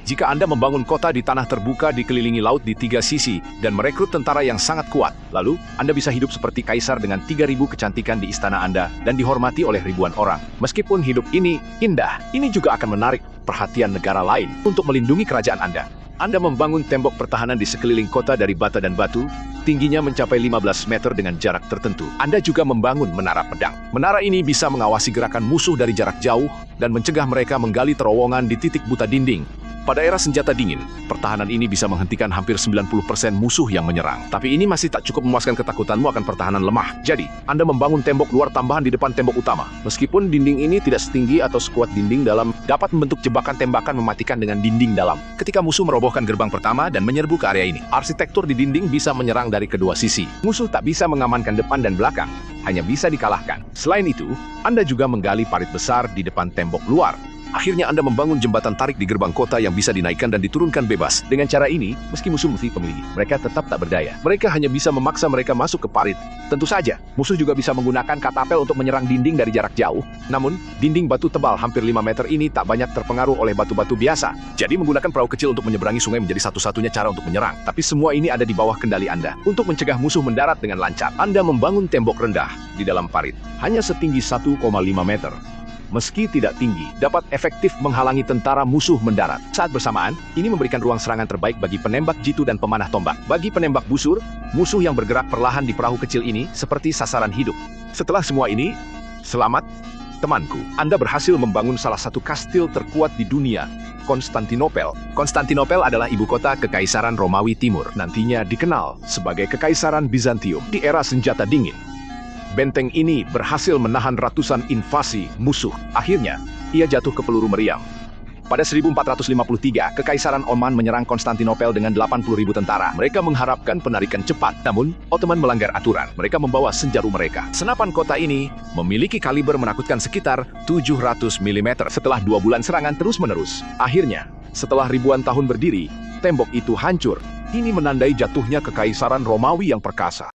Jika Anda membangun kota di tanah terbuka dikelilingi laut di 3 sisi dan merekrut tentara yang sangat kuat, lalu Anda bisa hidup seperti kaisar dengan 3.000 kecantikan di istana Anda dan dihormati oleh ribuan orang. Meskipun hidup ini indah, ini juga akan menarik perhatian negara lain untuk melindungi kerajaan Anda. Anda membangun tembok pertahanan di sekeliling kota dari bata dan batu, tingginya mencapai 15 meter dengan jarak tertentu. Anda juga membangun menara pedang. Menara ini bisa mengawasi gerakan musuh dari jarak jauh dan mencegah mereka menggali terowongan di titik buta dinding. Pada era senjata dingin, pertahanan ini bisa menghentikan hampir 90% musuh yang menyerang. Tapi ini masih tak cukup memuaskan ketakutanmu akan pertahanan lemah. Jadi, Anda membangun tembok luar tambahan di depan tembok utama. Meskipun dinding ini tidak setinggi atau sekuat dinding dalam, dapat membentuk jebakan tembakan mematikan dengan dinding dalam. Ketika musuh merobohkan gerbang pertama dan menyerbu ke area ini, arsitektur di dinding bisa menyerang dari kedua sisi. Musuh tak bisa mengamankan depan dan belakang, hanya bisa dikalahkan. Selain itu, Anda juga menggali parit besar di depan tembok luar. Akhirnya Anda membangun jembatan tarik di gerbang kota yang bisa dinaikkan dan diturunkan bebas. Dengan cara ini, meski musuh mesti pemilih, mereka tetap tak berdaya. Mereka hanya bisa memaksa mereka masuk ke parit. Tentu saja, musuh juga bisa menggunakan katapel untuk menyerang dinding dari jarak jauh. Namun, dinding batu tebal hampir 5 meter ini tak banyak terpengaruh oleh batu-batu biasa. Jadi menggunakan perahu kecil untuk menyeberangi sungai menjadi satu-satunya cara untuk menyerang. Tapi semua ini ada di bawah kendali Anda. Untuk mencegah musuh mendarat dengan lancar, Anda membangun tembok rendah di dalam parit, hanya setinggi 1,5 meter. Meski tidak tinggi, dapat efektif menghalangi tentara musuh mendarat. Saat bersamaan, ini memberikan ruang serangan terbaik bagi penembak jitu dan pemanah tombak. Bagi penembak busur, musuh yang bergerak perlahan di perahu kecil ini seperti sasaran hidup. Setelah semua ini, selamat, temanku. Anda berhasil membangun salah satu kastil terkuat di dunia, Konstantinopel. Konstantinopel adalah ibu kota Kekaisaran Romawi Timur. Nantinya dikenal sebagai Kekaisaran Bizantium di era senjata dingin. Benteng ini berhasil menahan ratusan invasi musuh. Akhirnya, ia jatuh ke peluru meriam. Pada 1453, Kekaisaran Ottoman menyerang Konstantinopel dengan 80.000 tentara. Mereka mengharapkan penarikan cepat, namun Ottoman melanggar aturan. Mereka membawa senjata mereka. Senapan kota ini memiliki kaliber menakutkan sekitar 700 mm. Setelah 2 bulan serangan terus-menerus, akhirnya, setelah ribuan tahun berdiri, tembok itu hancur. Ini menandai jatuhnya Kekaisaran Romawi yang perkasa.